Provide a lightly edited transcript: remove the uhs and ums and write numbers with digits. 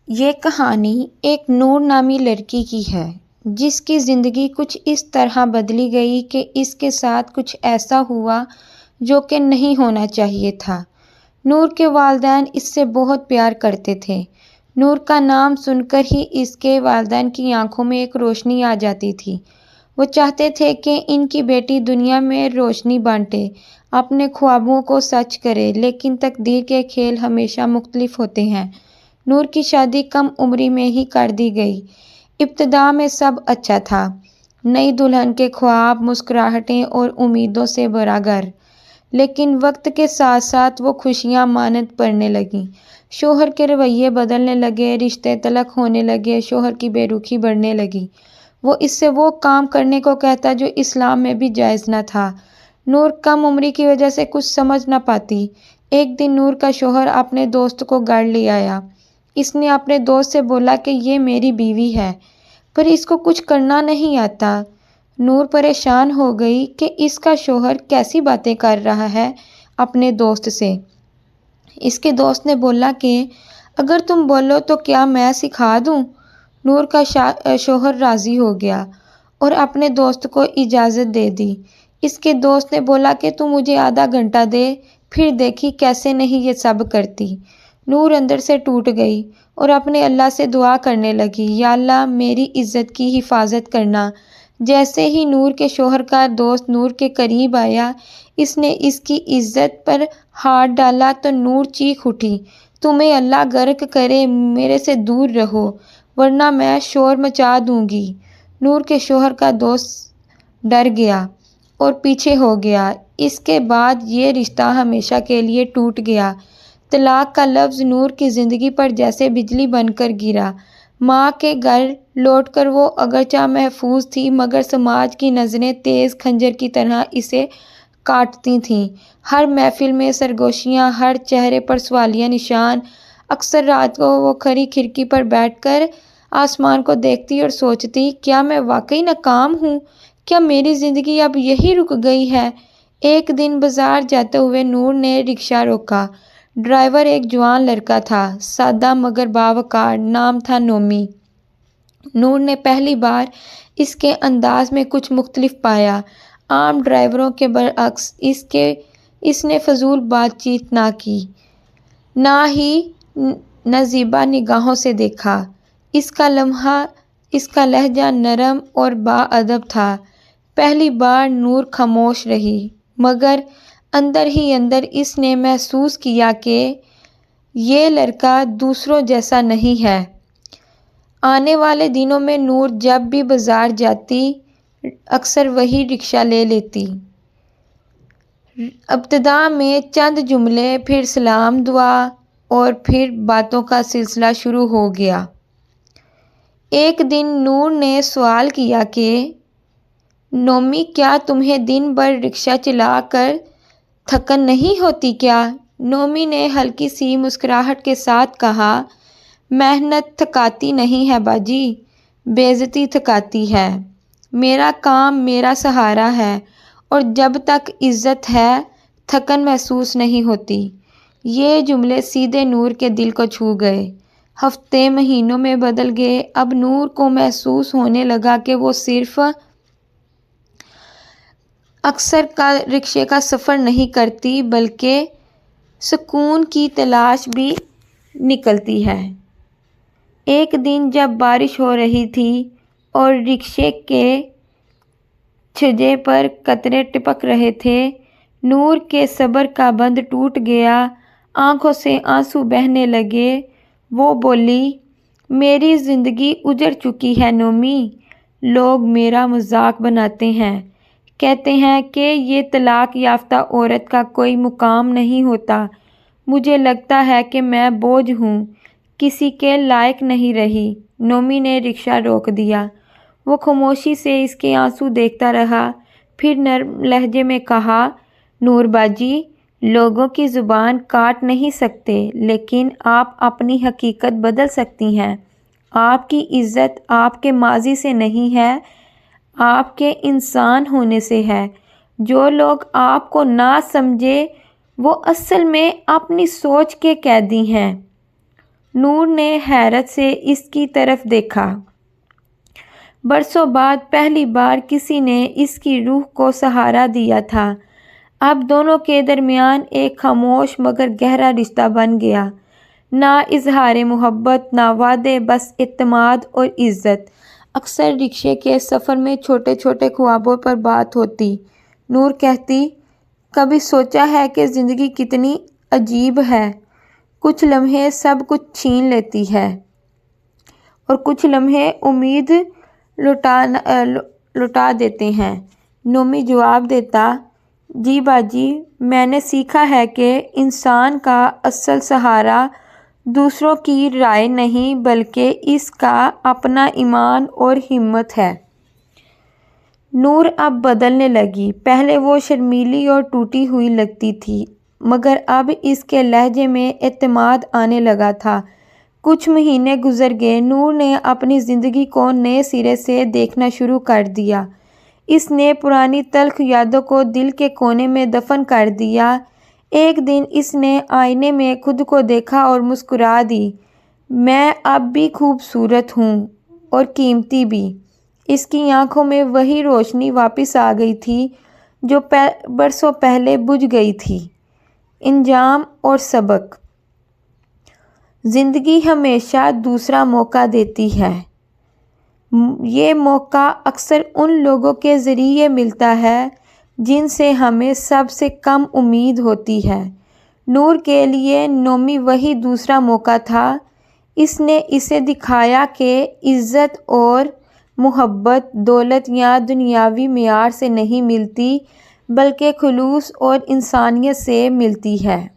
یہ کہانی ایک نور نامی لڑکی کی ہے جس کی زندگی کچھ اس طرح بدلی گئی کہ اس کے ساتھ کچھ ایسا ہوا جو کہ نہیں ہونا چاہیے تھا۔ نور کے والدین اس سے بہت پیار کرتے تھے۔ نور کا نام سن کر ہی اس کے والدین کی آنکھوں میں ایک روشنی آ جاتی تھی۔ وہ چاہتے تھے کہ ان کی بیٹی دنیا میں روشنی بانٹے، اپنے خوابوں کو سچ کرے، لیکن تقدیر کے کھیل ہمیشہ مختلف ہوتے ہیں۔ نور کی شادی کم عمری میں ہی کر دی گئی۔ ابتدا میں سب اچھا تھا، نئی دلہن کے خواب، مسکراہٹیں اور امیدوں سے بھرا گھر۔ لیکن وقت کے ساتھ ساتھ وہ خوشیاں ماند پڑنے لگیں۔ شوہر کے رویے بدلنے لگے، رشتے تلخ ہونے لگے، شوہر کی بے رخی بڑھنے لگی۔ وہ اس سے وہ کام کرنے کو کہتا جو اسلام میں بھی جائز نہ تھا۔ نور کم عمری کی وجہ سے کچھ سمجھ نہ پاتی۔ ایک دن نور کا شوہر اپنے دوست کو گھر لے آیا۔ اس نے اپنے دوست سے بولا کہ یہ میری بیوی ہے، پر اس کو کچھ کرنا نہیں آتا۔ نور پریشان ہو گئی کہ اس کا شوہر کیسی باتیں کر رہا ہے اپنے دوست سے۔ اس کے دوست نے بولا کہ اگر تم بولو تو کیا میں سکھا دوں؟ نور کا شوہر راضی ہو گیا اور اپنے دوست کو اجازت دے دی۔ اس کے دوست نے بولا کہ تم مجھے آدھا گھنٹہ دے، پھر دیکھی کیسے نہیں یہ سب کرتی۔ نور اندر سے ٹوٹ گئی اور اپنے اللہ سے دعا کرنے لگی، یا اللہ میری عزت کی حفاظت کرنا۔ جیسے ہی نور کے شوہر کا دوست نور کے قریب آیا، اس نے اس کی عزت پر ہاتھ ڈالا تو نور چیخ اٹھی، تمہیں اللہ غرق کرے، میرے سے دور رہو ورنہ میں شور مچا دوں گی۔ نور کے شوہر کا دوست ڈر گیا اور پیچھے ہو گیا۔ اس کے بعد یہ رشتہ ہمیشہ کے لیے ٹوٹ گیا۔ طلاق کا لفظ نور کی زندگی پر جیسے بجلی بن کر گرا۔ ماں کے گھر لوٹ کر وہ اگرچہ محفوظ تھی مگر سماج کی نظریں تیز خنجر کی طرح اسے کاٹتی تھیں۔ ہر محفل میں سرگوشیاں، ہر چہرے پر سوالیہ نشان۔ اکثر رات کو وہ کھلی کھڑکی پر بیٹھ کر آسمان کو دیکھتی اور سوچتی، کیا میں واقعی ناکام ہوں؟ کیا میری زندگی اب یہی رک گئی ہے؟ ایک دن بازار جاتے ہوئے نور نے رکشہ روکا۔ ڈرائیور ایک جوان لڑکا تھا، سادہ مگر باوقار، نام تھا نومی۔ نور نے پہلی بار اس کے انداز میں کچھ مختلف پایا۔ عام ڈرائیوروں کے برعکس اس نے فضول بات چیت نہ کی، نہ ہی نازیبا نگاہوں سے دیکھا۔ اس کا لہجہ نرم اور باادب تھا۔ پہلی بار نور خاموش رہی، مگر اندر ہی اندر اس نے محسوس کیا کہ یہ لڑکا دوسروں جیسا نہیں ہے۔ آنے والے دنوں میں نور جب بھی بازار جاتی اکثر وہی رکشہ لے لیتی۔ ابتدا میں چند جملے، پھر سلام دعا اور پھر باتوں کا سلسلہ شروع ہو گیا۔ ایک دن نور نے سوال کیا کہ نومی، کیا تمہیں دن بھر رکشہ چلا کر تھکن نہیں ہوتی کیا؟ نومی نے ہلکی سی مسکراہٹ کے ساتھ کہا، محنت تھکاتی نہیں ہے باجی، بے عزتی تھکاتی ہے۔ میرا کام میرا سہارا ہے اور جب تک عزت ہے تھکن محسوس نہیں ہوتی۔ یہ جملے سیدھے نور کے دل کو چھو گئے۔ ہفتے مہینوں میں بدل گئے۔ اب نور کو محسوس ہونے لگا کہ وہ صرف اکثر کا رکشے کا سفر نہیں کرتی بلکہ سکون کی تلاش بھی نکلتی ہے۔ ایک دن جب بارش ہو رہی تھی اور رکشے کے چھجے پر قطرے ٹپک رہے تھے، نور کے صبر کا بند ٹوٹ گیا، آنکھوں سے آنسو بہنے لگے۔ وہ بولی، میری زندگی اجڑ چکی ہے نومی، لوگ میرا مذاق بناتے ہیں، کہتے ہیں کہ یہ طلاق یافتہ عورت کا کوئی مقام نہیں ہوتا۔ مجھے لگتا ہے کہ میں بوجھ ہوں، کسی کے لائق نہیں رہی۔ نومی نے رکشہ روک دیا۔ وہ خاموشی سے اس کے آنسو دیکھتا رہا، پھر نرم لہجے میں کہا، نور باجی، لوگوں کی زبان کاٹ نہیں سکتے، لیکن آپ اپنی حقیقت بدل سکتی ہیں۔ آپ کی عزت آپ کے ماضی سے نہیں ہے، آپ کے انسان ہونے سے ہے۔ جو لوگ آپ کو نہ سمجھے وہ اصل میں اپنی سوچ کے قیدی ہیں۔ نور نے حیرت سے اس کی طرف دیکھا۔ برسوں بعد پہلی بار کسی نے اس کی روح کو سہارا دیا تھا۔ اب دونوں کے درمیان ایک خاموش مگر گہرا رشتہ بن گیا۔ نہ اظہار محبت، نہ وعدے، بس اعتماد اور عزت۔ اکثر رکشے کے سفر میں چھوٹے چھوٹے خوابوں پر بات ہوتی۔ نور کہتی، کبھی سوچا ہے کہ زندگی کتنی عجیب ہے؟ کچھ لمحے سب کچھ چھین لیتی ہے اور کچھ لمحے امید لوٹا دیتے ہیں۔ نومی جواب دیتا، جی باجی، میں نے سیکھا ہے کہ انسان کا اصل سہارا دوسروں کی رائے نہیں بلکہ اس کا اپنا ایمان اور ہمت ہے۔ نور اب بدلنے لگی۔ پہلے وہ شرمیلی اور ٹوٹی ہوئی لگتی تھی، مگر اب اس کے لہجے میں اعتماد آنے لگا تھا۔ کچھ مہینے گزر گئے۔ نور نے اپنی زندگی کو نئے سرے سے دیکھنا شروع کر دیا۔ اس نے پرانی تلخ یادوں کو دل کے کونے میں دفن کر دیا۔ ایک دن اس نے آئینے میں خود کو دیکھا اور مسکرا دی، میں اب بھی خوبصورت ہوں اور قیمتی بھی۔ اس کی آنکھوں میں وہی روشنی واپس آ گئی تھی جو برسوں پہلے بجھ گئی تھی۔ انجام اور سبق۔ زندگی ہمیشہ دوسرا موقع دیتی ہے۔ یہ موقع اکثر ان لوگوں کے ذریعے ملتا ہے جن سے ہمیں سب سے کم امید ہوتی ہے۔ نور کے لیے نومی وہی دوسرا موقع تھا۔ اس نے اسے دکھایا کہ عزت اور محبت دولت یا دنیاوی معیار سے نہیں ملتی بلکہ خلوص اور انسانیت سے ملتی ہے۔